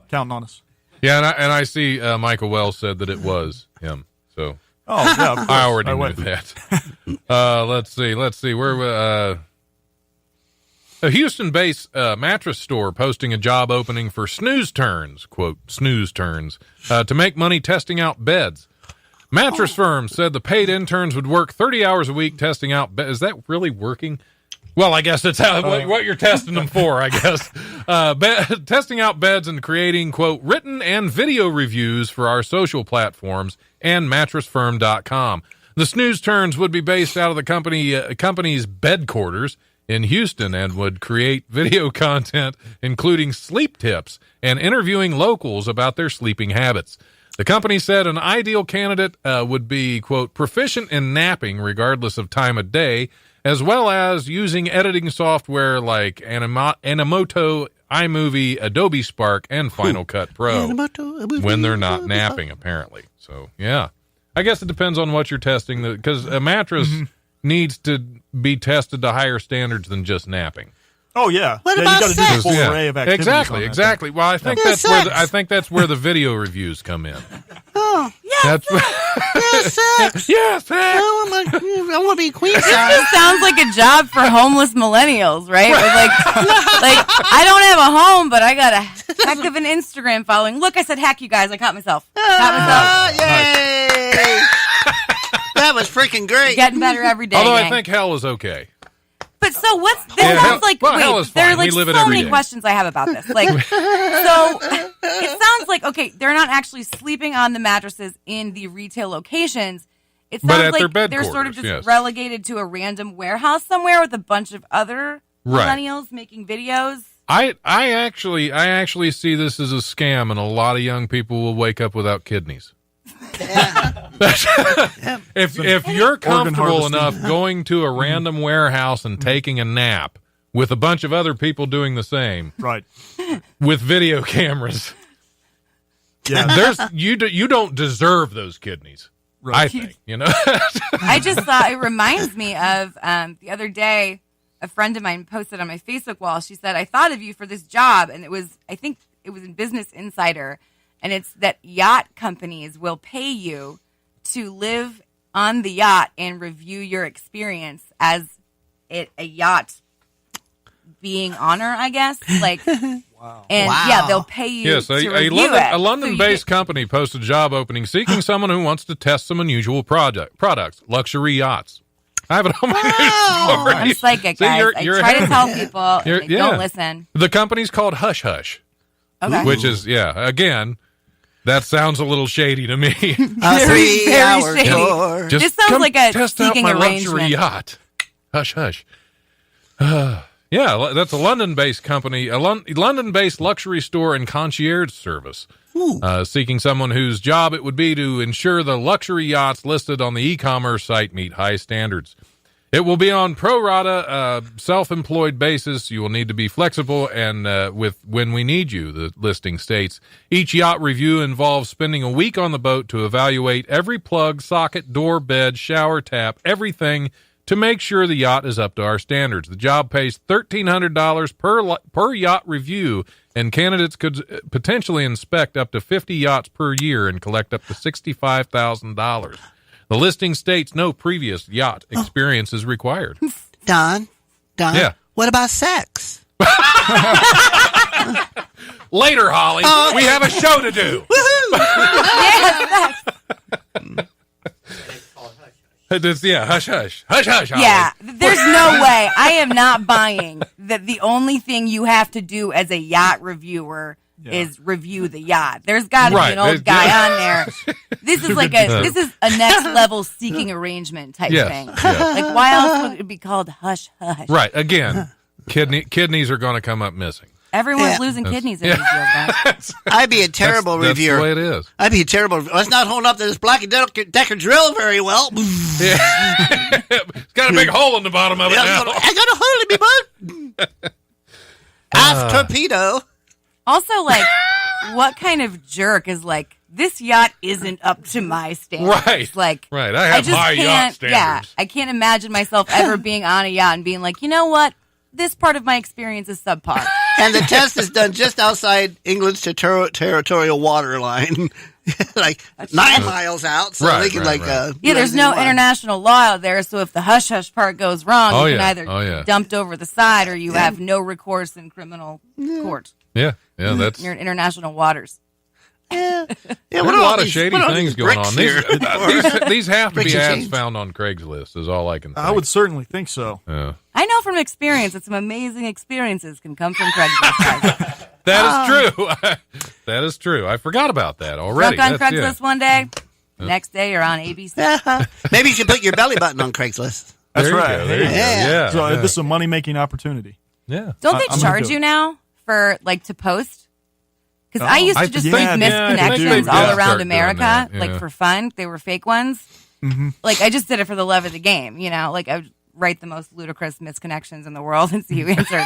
counting on us. Yeah, and I see Michael Wells said that it was him. So Oh, yeah, of course. I already knew went. that. Let's see. Where a Houston-based mattress store posting a job opening for snooze turns, quote, snooze turns, to make money testing out beds. Mattress firm said the paid interns would work 30 hours a week testing out beds. Is that really working? Well, I guess that's what you're testing them for, I guess. Testing out beds and creating, quote, written and video reviews for our social platforms and mattressfirm.com. The snooze turns would be based out of the company's bed quarters in Houston and would create video content, including sleep tips and interviewing locals about their sleeping habits. The company said an ideal candidate would be, quote, proficient in napping regardless of time of day, as well as using editing software like Animoto, iMovie, Adobe Spark, and Final Cut Pro when they're not napping, apparently. So, yeah. I guess it depends on what you're testing, because a mattress needs to be tested to higher standards than just napping. Oh yeah. What yeah, about you got to do sex? the full array of activities. Exactly. Well, I think Yeah, that's where the video reviews come in. Oh, yeah. That's sex. yeah, sex. I want to be queen This size. just sounds like a job for homeless millennials, right? With like I don't have a home, but I got a heck of an Instagram following. Look, I said heck, you guys. I caught myself. Yay! That That was freaking great. Getting better every day. Although I gang. think hell is okay. But so what's Yeah, that sounds like? well, hell wait, is there fine. are like We live it so every many day. questions I have about this. Like, so it sounds like okay, they're not actually sleeping on the mattresses in the retail locations. It But sounds at their like bed they're sort of quarters, just yes. relegated to a random warehouse somewhere with a bunch of other Right. millennials making videos. I actually see this as a scam, and a lot of young people will wake up without kidneys. If you're comfortable harvesting. enough going to a random warehouse and taking a nap with a bunch of other people doing the same, Right. with video cameras, Yeah. you don't deserve those kidneys. Right. I think, you know. I just thought it reminds me of the other day, a friend of mine posted on my Facebook wall. She said, I thought of you for this job. And I think it was in Business Insider. And it's that yacht companies will pay you to live on the yacht and review your experience as a yacht being honor, I guess. Like, wow. And yeah, they'll pay you Yes, to a review it. London-based company posted a job opening seeking someone who wants to test some unusual products, luxury yachts. I have it on my news story. I'm psychic, See, guys. I try to tell people, and they don't listen. The company's called Hush Hush, Okay. which is, again, that sounds a little shady to me. A 3-hour shady. tour. Just This sounds come like a test out speaking my arrangement. luxury yacht. Hush Hush. Yeah, that's a London-based company, a London-based luxury store and concierge service, seeking someone whose job it would be to ensure the luxury yachts listed on the e-commerce site meet high standards. It will be on pro rata, self-employed basis. You will need to be flexible and with when we need you, the listing states. Each yacht review involves spending a week on the boat to evaluate every plug, socket, door, bed, shower, tap, everything to make sure the yacht is up to our standards. The job pays $1,300 per yacht review, and candidates could potentially inspect up to 50 yachts per year and collect up to $65,000. The listing states no previous yacht experience is required. Don, Yeah. what about sex? Later, Holly. Oh, We have a show to do. Hush, hush. Hush, hush, Holly. Yeah, there's no way. I am not buying that the only thing you have to do as a yacht reviewer is review the yacht. There's got to be an old guy on there. This is like this is a next level seeking arrangement type thing. Yeah. Like, why else would it be called hush hush? Right. Again, kidneys are going to come up missing. Everyone's losing kidneys in these deals, guys. I'd be a terrible reviewer. That's the way it is. I'd be a terrible. Let's not hold up to this Black and Decker drill very well. It's got a big hole in the bottom of it now. I got a hole in me, bud. Aft torpedo. Also, like, what kind of jerk is like, this yacht isn't up to my standards? Right. Like, right. I have just high yacht can't. standards. Yeah, I can't imagine myself ever being on a yacht and being like, you know what? This part of my experience is subpar. And the test is done just outside England's territorial water line, like 9 miles out. So they can yeah, there's no international law out there. So if the hush hush part goes wrong, you can either be dumped over the side or you have no recourse in criminal court. Yeah, that's you're in international waters. Yeah, there's a lot of shady things going on. These have to be ads found on Craigslist. Is all I can think. I would certainly think so. Yeah. I know from experience that some amazing experiences can come from Craigslist. That is true. That is true. I forgot about that already. Drunk on Craigslist one day. Next day you're on ABC. Maybe you should put your belly button on Craigslist. That's There you right. go, there you go. Yeah. So this is a money-making opportunity. Yeah. Don't they I'm gonna charge do it. you now for like to post? Because I used to just think- make yeah, misconnections they all do. around Start doing America, that, like yeah. for fun. They were fake ones. Mm-hmm. Like I just did it for the love of the game, you know. Like I would write the most ludicrous misconnections in the world and see who answered.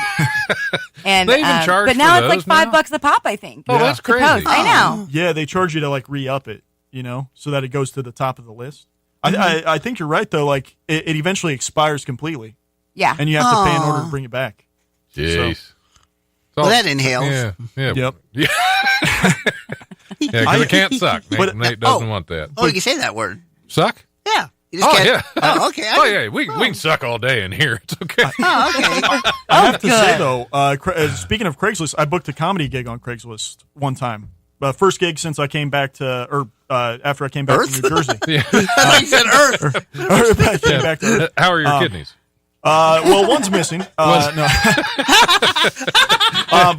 And They even charge but now for it's like those $5 a pop. I think. Oh, that's to post. crazy. I know. Yeah, they charge you to like re-up it, you know, so that it goes to the top of the list. I think you're right though. Like it eventually expires completely, Yeah. and you have to pay in order to bring it back. Jeez. Well, that inhales. Yeah. Yep. Yeah. Because it can't suck. Nate doesn't want that. Oh, you can say that word. Suck? Yeah. You just can't. Yeah. Oh, okay. Oh, yeah. We can suck all day in here. It's okay. Oh, okay. I have to say though, speaking of Craigslist, I booked a comedy gig on Craigslist one time. first gig since I came back after I came back to New Jersey. I thought you said Earth. I came back to Earth. How are your kidneys? Well, one's missing. No.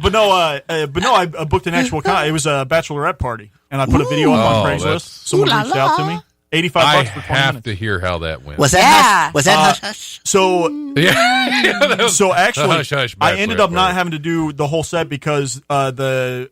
But no, I booked an actual it was a bachelorette party, and I put a video up on Craigslist. Someone reached out to me. $85 for 20 minutes. I have to hear how that went. Was that hush hush? So yeah. So actually, Hush, hush, I ended up bachelorette not party. having to do the whole set because the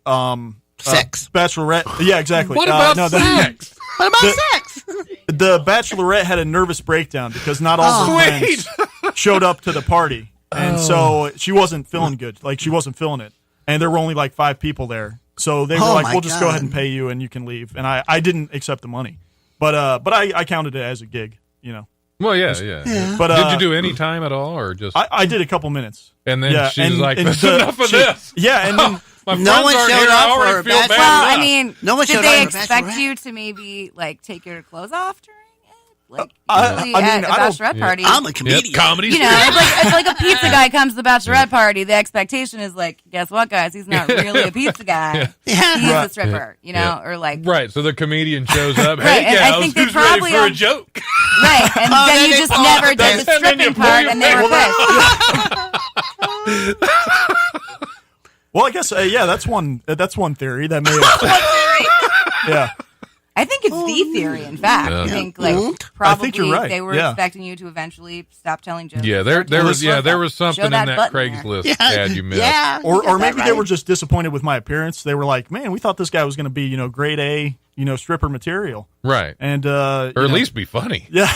Sex. bachelorette. Yeah, exactly. What about sex? What about sex? The bachelorette had a nervous breakdown because not all her friends showed up to the party, and so she wasn't feeling good. Like she wasn't feeling it, and there were only like 5 people there. So they were like, "We'll just go ahead and pay you, and you can leave." And I didn't accept the money, but I counted it as a gig, you know. Well, yeah. But did you do any time at all, or just? I did a couple minutes, and then she's like, and "That's enough of this." Yeah, and then no one showed up for her bachelorette. Well, I mean, no one did showed they up for expect bachelorette? you to maybe like take your clothes off during it? Like I usually at a don't- bachelorette party, I'm a comedian. Comedy. you know, if like a pizza guy comes to the bachelorette party, the expectation is like, guess what, guys? He's not really a pizza guy. Yeah. He's Right. a stripper, you know, or like Right, so the comedian shows up. Right, Hey, and I gals, think they who's ready probably for a all- joke? right, and Oh, then then you they just fall never off did the and then stripping you part, pull and they were pissed. Well, I guess that's one theory that may have. Yeah. I think it's the theory. In fact, Yeah. I think like I think you're probably right. they were Yeah. expecting you to eventually stop telling jokes. Yeah, there was Show something in that that button there. Craigslist ad you missed. Yeah. Or maybe they were just disappointed with my appearance. They were like, "Man, we thought this guy was going to be, grade A, stripper material." Right. And Or at least be funny. yeah.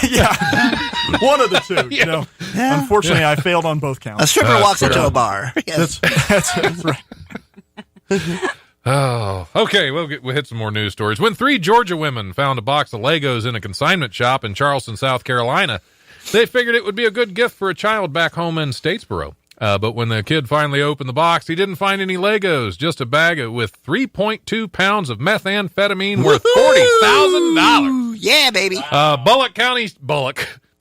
One of the two, Yeah. Unfortunately, I failed on both counts. A stripper walks into fair. a bar. Yes. That's right. Oh, okay. We'll hit some more news stories. When 3 Georgia women found a box of Legos in a consignment shop in Charleston, South Carolina, they figured it would be a good gift for a child back home in Statesboro. But when the kid finally opened the box, he didn't find any Legos, just a bag with 3.2 pounds of methamphetamine worth $40,000. Yeah, baby.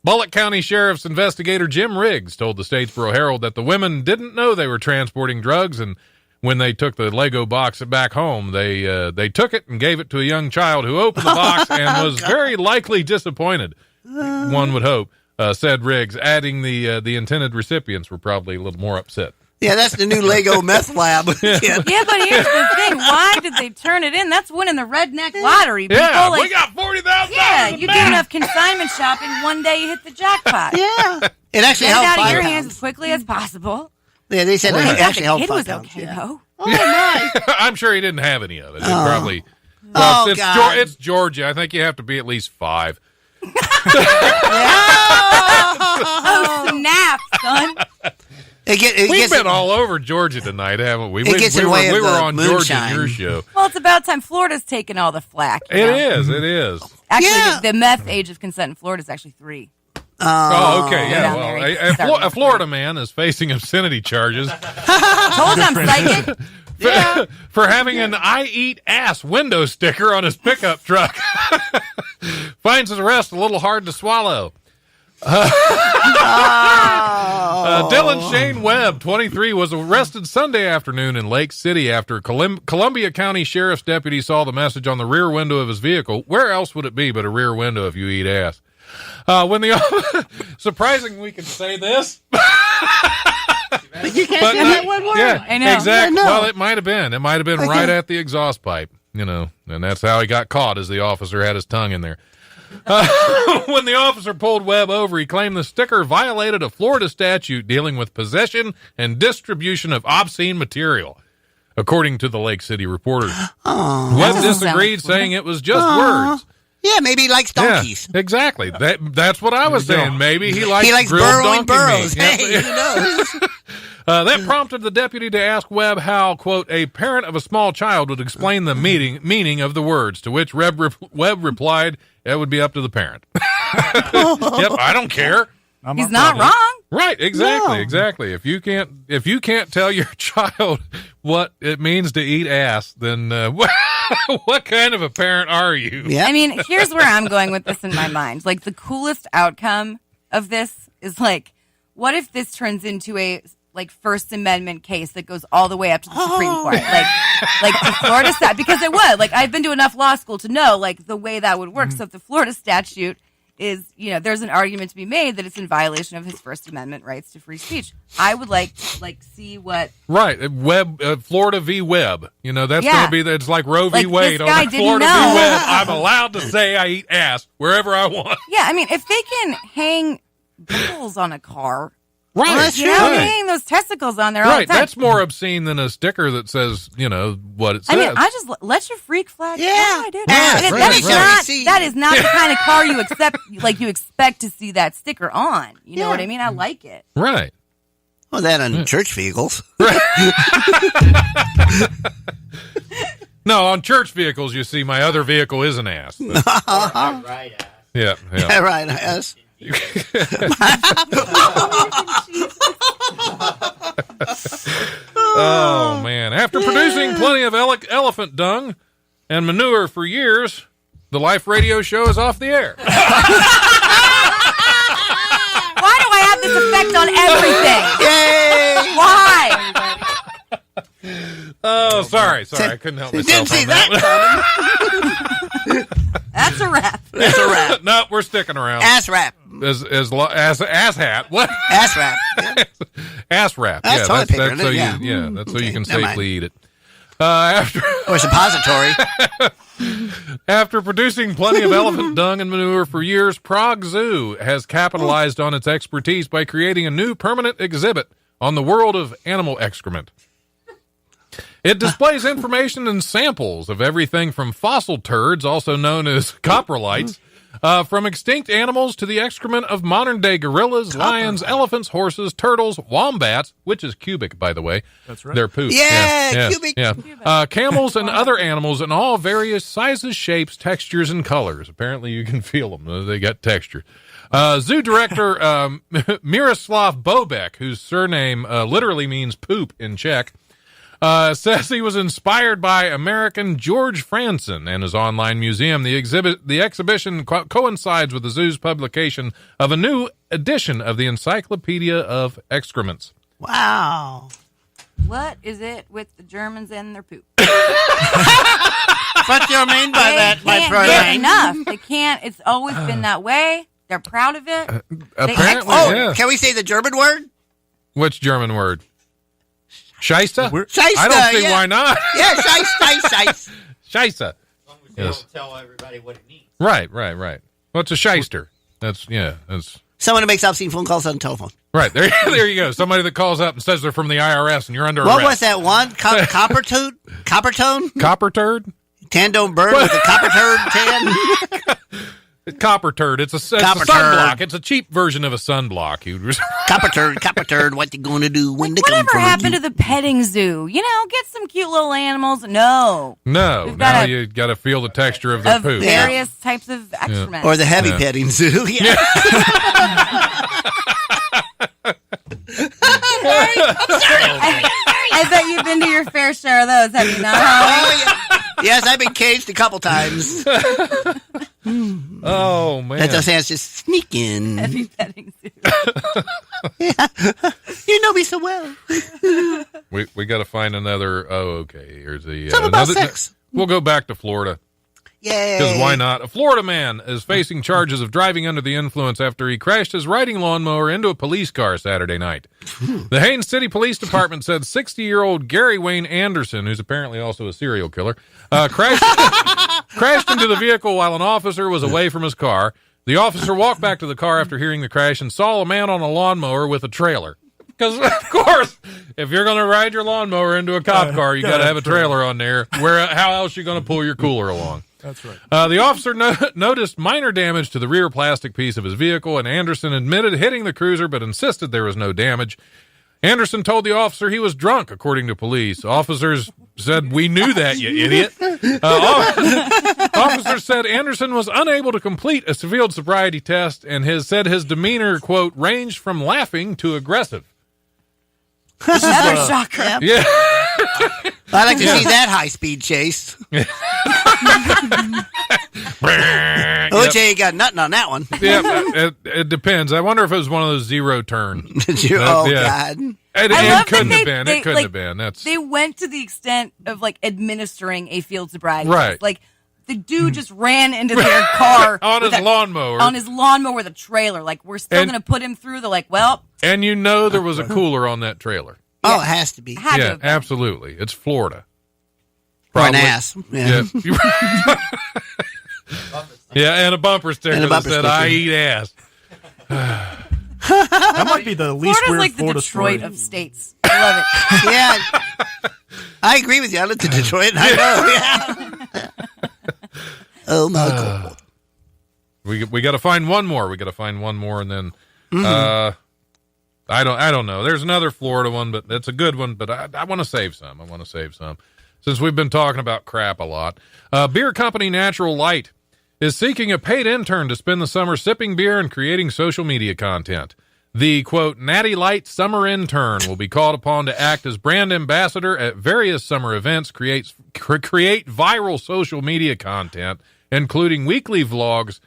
Bullock County Sheriff's investigator Jim Riggs told the Statesboro Herald that the women didn't know they were transporting drugs, and when they took the Lego box back home, they took it and gave it to a young child who opened the box and was very likely disappointed. One would hope, said Riggs, adding the intended recipients were probably a little more upset. Yeah, that's the new Lego meth lab. Yeah, but here's the thing: why did they turn it in? That's winning the redneck lottery. People, Yeah, like, we got $40,000. yeah, you do enough consignment shopping, one day you hit the jackpot. Yeah. It actually Get it held out of 5 your pounds. hands as quickly as possible. Yeah, they said it actually held the 5 kid was pounds. okay Yeah. though. Oh, my. I'm sure he didn't have any of it. It Oh. probably. Oh, it's, God. it's Georgia. I think you have to be at least 5. Oh snap, son! It We've gets, been all over Georgia tonight, haven't we? It gets in the way of we were the on Georgia moonshine. your show. Well, it's about time. Florida's taking all the flack. you know? It is. Actually, Yeah. the meth age of consent in Florida is actually 3. Oh, okay, yeah. Down Well, there, a Florida man is facing obscenity charges Told I'm psychic. for having an "I eat ass" window sticker on his pickup truck. Finds his arrest a little hard to swallow. Dylan Shane Webb, 23, was arrested Sunday afternoon in Lake City after Columbia County Sheriff's deputy saw the message on the rear window of his vehicle. Where else would it be but a rear window if you eat ass? When the surprising we can say this. But you can't say that one word. Yeah, I know. exactly. I know. Well, it might have been. It might have been right at the exhaust pipe, and that's how he got caught, as the officer had his tongue in there. When the officer pulled Webb over, he claimed the sticker violated a Florida statute dealing with possession and distribution of obscene material, according to the Lake City Reporter. Webb disagreed, saying it was just words. Yeah, maybe he likes donkeys. Yeah, exactly. That's what I was saying. Maybe he likes He likes grilled burrowing donkey burrows. meat. Hey, Yep. who knows? That prompted the deputy to ask Webb how, quote, a parent of a small child would explain the meaning of the words, to which Webb replied, that would be up to the parent. Yep, I don't care. He's not wrong. Right, exactly, No. exactly. If you can't tell your child what it means to eat ass, then what kind of a parent are you? Yeah. I mean, here's where I'm going with this in my mind. Like, the coolest outcome of this is, like, what if this turns into a like First Amendment case that goes all the way up to the Supreme Court, like the Florida statute, because it would. Like, I've been to enough law school to know like the way that would work. So if the Florida statute is, there's an argument to be made that it's in violation of his First Amendment rights to free speech. I would like to see what. Right, Florida v. Webb. That's going to be. It's like Roe v. Wade on Florida v. Webb. I'm allowed to say I eat ass wherever I want. Yeah, I mean, if they can hang balls on a car. Right. Well, that's true. Hang those testicles on there all the time. That's more obscene than a sticker that says, what it says. I mean, I just let your freak flag fly, dude. Yeah, that is not the kind of car you expect to see that sticker on. You know what I mean? I like it. Right. Well, that on church vehicles. Right. No, on church vehicles, you see, my other vehicle is an ass. Right ass. Yeah. Right ass. Oh, man. After producing plenty of elephant dung and manure for years, the Life radio show is off the air. Why do I have this effect on everything? Yay! Why? Oh, sorry. I couldn't help myself. Didn't see that coming. That's a wrap. That's a wrap. No, we're sticking around. Ass wrap. As ass hat. What? Ass wrap. Yeah. Ass wrap. That's toilet paper, that's so yeah. that's so you can Never safely mind. eat it. After Or suppository. After producing plenty of elephant dung and manure for years, Prague Zoo has capitalized on its expertise by creating a new permanent exhibit on the world of animal excrement. It displays information and samples of everything from fossil turds, also known as coprolites, from extinct animals to the excrement of modern-day gorillas, lions, elephants, horses, turtles, wombats, which is cubic, by the way. That's right. Their poop. Yeah, cubic. Yeah. Camels and other animals in all various sizes, shapes, textures, and colors. Apparently, you can feel them. They got texture. Zoo director Miroslav Bobek, whose surname literally means poop in Czech, says he was inspired by American George Franson and his online museum. The exhibition coincides with the zoo's publication of a new edition of the Encyclopedia of Excrements. Wow. What is it with the Germans and their poop? What do you mean by that, my They friend? can't get enough. They can't. It's always been that way. They're proud of it. Apparently, yeah. Can we say the German word? Which German word? Scheisse? Scheisse, I don't see yeah. why not. Yeah, scheisse. Scheisse. As long as they don't tell everybody what it means. Right. Well, it's a shyster. That's. Someone who makes obscene phone calls on the telephone. Right. There you go. Somebody that calls up and says they're from the IRS and you're under What arrest. was that one? Coppertone? Copper turd? Tan don't burn with a copper turd tan? Copper turd. It's a sunblock. It's a cheap version of a sunblock. Copper turd. What you going to do when they come Whatever for happened you? to the petting zoo? Get some cute little animals. No. No. Now you got to feel the texture of their poop. Various types of excrement. Or the heavy petting zoo. Yeah. I bet you've been to your fair share of those, have you not, Holly? Oh, yeah. Yes, I've been caged a couple times. Oh, man. That's us ants just sneaking. Heavy petting zoo. Yeah. You know me so well. We got to find another. Oh, okay. Here's the. Something about sex. We'll go back to Florida. Yay. Because why not? A Florida man is facing charges of driving under the influence after he crashed his riding lawnmower into a police car Saturday night. The Haines City Police Department said 60-year-old Gary Wayne Anderson, who's apparently also a serial killer, crashed into the vehicle while an officer was away from his car. The officer walked back to the car after hearing the crash and saw a man on a lawnmower with a trailer. Because, of course, if you're going to ride your lawnmower into a cop car, you got to have a trailer on there. How else are you going to pull your cooler along? That's right. The officer noticed minor damage to the rear plastic piece of his vehicle, and Anderson admitted hitting the cruiser but insisted there was no damage. Anderson told the officer he was drunk, according to police. Officers said, "We knew that, you idiot." Officers said Anderson was unable to complete a field sobriety test and said his demeanor, quote, ranged from laughing to aggressive. Another shocker. Yeah. I'd like to see that high-speed chase. OJ ain't got nothing on that one. Yeah, it depends. I wonder if it was one of those zero turn. God. It couldn't have been. It couldn't have been. They went to the extent of like administering a field sobriety right. test. Like the dude just ran into their car on his lawnmower. On his lawnmower with a trailer. Like we're still going to put him through. They're like, well. And you know there was a cooler on that trailer. Oh, it has to be. Yeah, absolutely. It's Florida. Or an ass. Yeah. Yeah, and a bumper sticker that said, I eat ass. That might be the least Florida's weird like Florida the Detroit story. of states. I love it. Yeah. I agree with you. I lived in Detroit, and I know. Yeah. Oh, my God. We got to find one more. And then I don't know. There's another Florida one, but that's a good one, but I want to save some. Since we've been talking about crap a lot. Beer company Natural Light is seeking a paid intern to spend the summer sipping beer and creating social media content. The, quote, Natty Light summer intern will be called upon to act as brand ambassador at various summer events, create viral social media content, including weekly vlogs,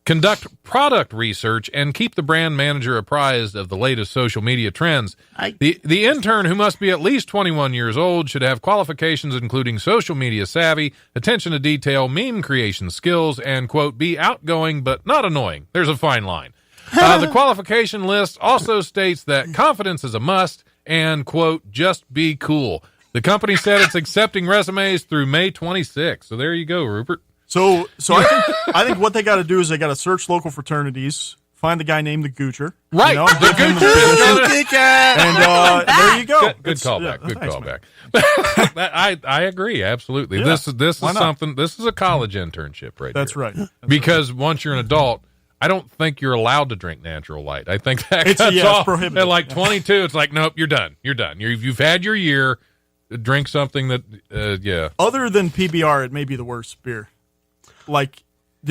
conduct product research, and keep the brand manager apprised of the latest social media trends. The intern, who must be at least 21 years old, should have qualifications including social media savvy, attention to detail, meme creation skills, and, quote, be outgoing but not annoying. There's a fine line. The qualification list also states that confidence is a must and, quote, just be cool. The company said it's accepting resumes through May 26th. So there you go, Rupert. So I think what they got to do is they got to search local fraternities, find the guy named the Goocher. Right, you know, the Goocher. And there you go. Good callback. Yeah, good thanks, callback. I agree absolutely. Yeah, This is something. This is a college internship right That's here. right. Because once you're an adult, I don't think you're allowed to drink Natural Light. I think that It's cuts off prohibited. at like 22. It's like, nope, you're done. You've had your year. Drink something that Other than PBR, it may be the worst beer. Like,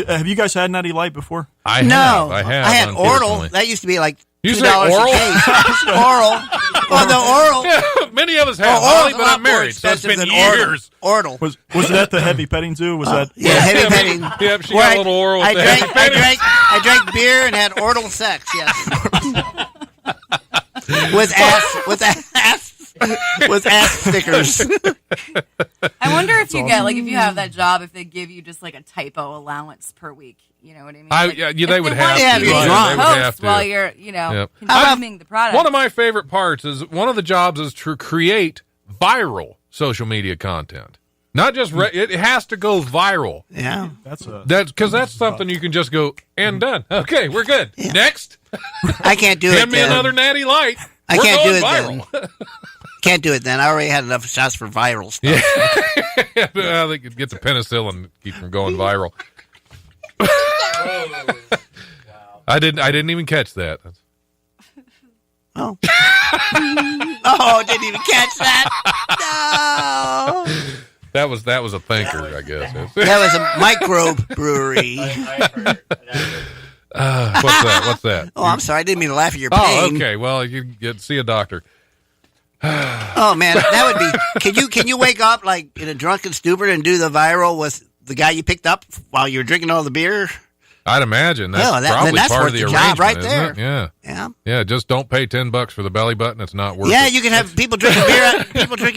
have you guys had Natty Light before? I have. I had Oral. unfortunately. That used to be like You $2 say oral? a case. Oral. Well, the Oral. Yeah, many of us have, Oral's Holly, a but lot I'm more married, so it's expensive been than years. Oral. Was that the heavy petting zoo? Was that? Yeah, heavy petting. Yeah, she Where got a little oral. I with the heavy petting. I drank beer and had oral sex. Yes. with ass stickers. I wonder if you get, like, if you have that job, if they give you just like a typo allowance per week. You know what I mean? They would have to. They would have to. While you're, consuming the product. One of my favorite parts is one of the jobs is to create viral social media content. Not just it has to go viral. Yeah, that's because that's something you can just go and done. Okay, we're good. Yeah. Next, I can't do it. Hand me another Natty Light. I We're can't do it viral. then. Can't do it then. I already had enough shots for viral stuff. Yeah, I think it gets the penicillin and keep from going viral. I didn't even catch that. Oh. Oh, didn't even catch that. No. That was a thinker, I guess. That was a microbe brewery. What's that? Oh, I'm sorry. I didn't mean to laugh at your pain. Oh, okay. Well, you get see a doctor. Oh man, that would be. Can you wake up like in a drunken stupor and do the viral with the guy you picked up while you were drinking all the beer? I'd imagine that's probably that's part worth of the the arrangement, job right isn't there. it? Yeah. Yeah. Yeah. Just don't pay $10 for the belly button. It's not worth it. Yeah, you can have people drinking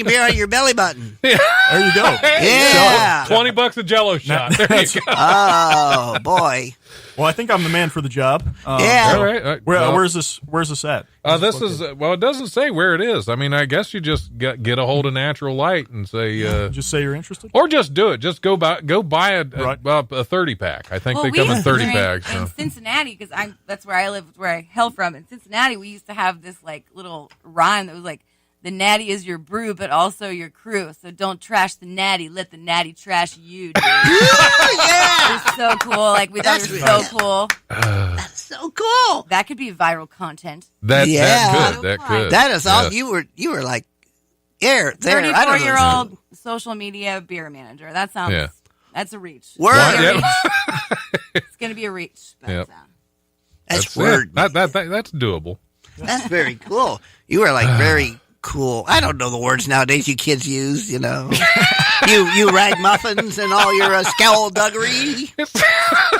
beer out of your belly button. Yeah. There you go. Yeah. $20 a Jello shot. There you go. Oh boy. Well, I think I'm the man for the job. Yeah. All right. Where's this at? This is it doesn't say where it is. I mean, I guess you just get a hold of Natural Light and say, just say you're interested, or just do it. Just go buy a 30-pack. I think they come in 30 packs. In Cincinnati, because that's where I live, where I hail from. In Cincinnati, we used to have this like little rhyme that was like, "The natty is your brew, but also your crew. So don't trash the natty. Let the natty trash you." Dude. Yeah, it was so cool. Like we thought it was so cool. That's so cool. That could be viral content. That could. That is all. You were like, there. 34-year-old social media beer manager. That sounds. Yeah. That's a reach. Word. It's going to be a reach. Yep. That's word. That's doable. That's very cool. You were like very cool. I don't know the words nowadays you kids use, you know. you ragamuffins and all your skullduggery.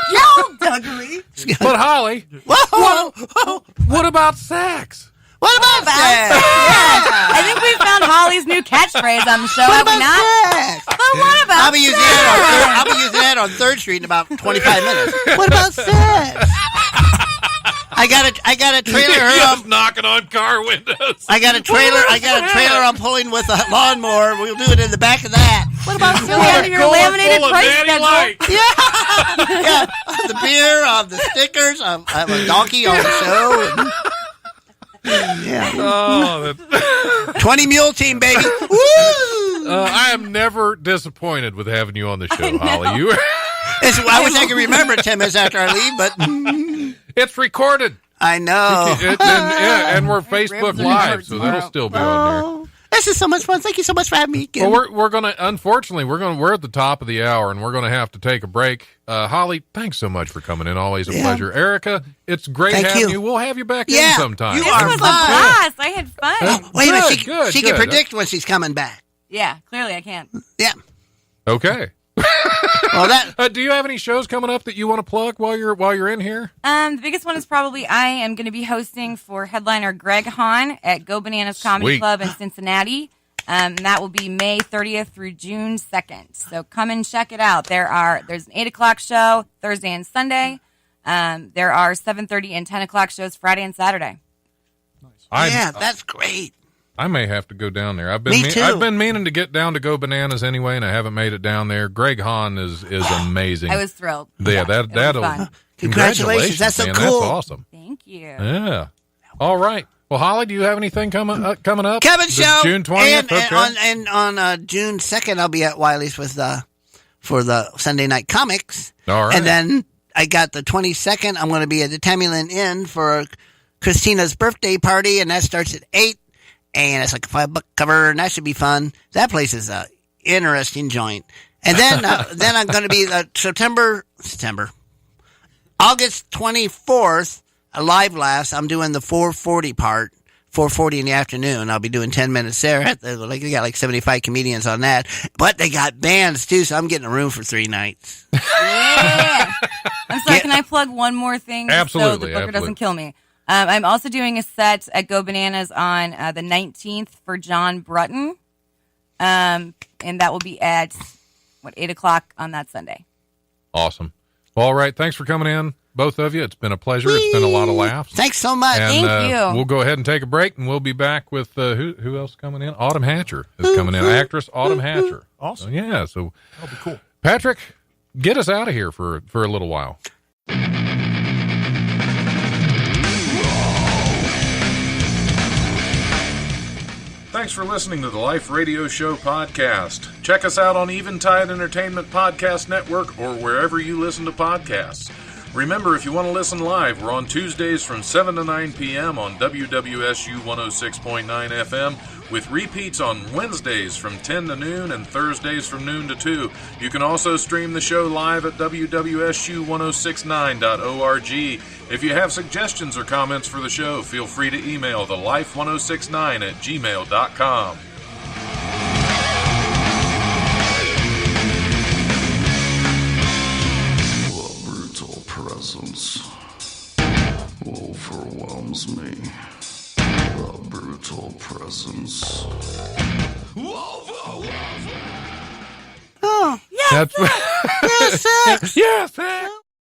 Skullduggery. But Holly, Whoa. what about sex? What about sex? Yeah. I think we found Holly's new catchphrase on the show, have we not? Sex? But what about I'll be using that on 3rd Street in about 25 minutes. What about sex? I got a trailer. Just knocking on car windows. I got a trailer I'm pulling with a lawnmower. We'll do it in the back of that. What about your laminated price schedule? Yeah. The beer, the stickers. I have a donkey on the show. Oh, 20 mule team, baby. Woo! I am never disappointed with having you on the show, Holly. I wish I could remember it 10 minutes after I leave, but it's recorded. I know. And we're Facebook Live, so that'll still be on there. This is so much fun. Thank you so much for having me again. Well, we're at the top of the hour, and we're gonna have to take a break. Holly, thanks so much for coming in. Always a pleasure. Erica, it's great having you. We'll have you back in sometime. You this are was fun. a blast. I had fun. Wait a minute. She good. can predict when she's coming back. Yeah, clearly I can. Yeah. Okay. Well, do you have any shows coming up that you want to plug while you're in here? The biggest one is probably I am going to be hosting for headliner Greg Hahn at Go Bananas Comedy Club in Cincinnati. And that will be May 30th through June 2nd. So come and check it out. There's an 8 o'clock show Thursday and Sunday. There are 7:30 and 10 o'clock shows Friday and Saturday. Nice. That's great. I may have to go down there. I've too. I've been meaning to get down to Go Bananas anyway, and I haven't made it down there. Greg Hahn is amazing. I was thrilled. Yeah, that'll fun. Congratulations. That's so man. cool. That's awesome. Thank you. Yeah. All right. Well, Holly, do you have anything coming up? Kevin show. June 20th. And on June 2nd, I'll be at Wiley's for the Sunday Night Comics. All right. And then I got the 22nd. I'm going to be at the Tamulan Inn for Christina's birthday party, and that starts at 8. And it's like a $5 cover, and that should be fun. That place is a interesting joint. And then then I'm going to be August 24th, a live blast. I'm doing the 440 part, 440 in the afternoon. I'll be doing 10 minutes there. They got like 75 comedians on that. But they got bands, too, so I'm getting a room for 3 nights. Yeah. I'm sorry, can I plug one more thing? Absolutely. So the booker doesn't kill me. I'm also doing a set at Go Bananas on the 19th for John Brutton. And that will be at, 8 o'clock on that Sunday. Awesome. Well, all right. Thanks for coming in, both of you. It's been a pleasure. It's been a lot of laughs. Thanks so much. And, Thank you. We'll go ahead and take a break, and we'll be back with who else coming in? Autumn Hatcher is coming in. Actress Autumn Hatcher. Awesome. So that'll be cool. Patrick, get us out of here for a little while. Thanks for listening to the Life Radio Show podcast. Check us out on Eventide Entertainment Podcast Network or wherever you listen to podcasts. Remember, if you want to listen live, we're on Tuesdays from 7 to 9 p.m. on WWSU 106.9 FM, with repeats on Wednesdays from 10 to noon and Thursdays from noon to 2. You can also stream the show live at WWSU1069.org. If you have suggestions or comments for the show, feel free to email thelife1069@gmail.com. The brutal presence overwhelms me. The brutal presence. Oh, Yes, yes, sex. Yes, sex.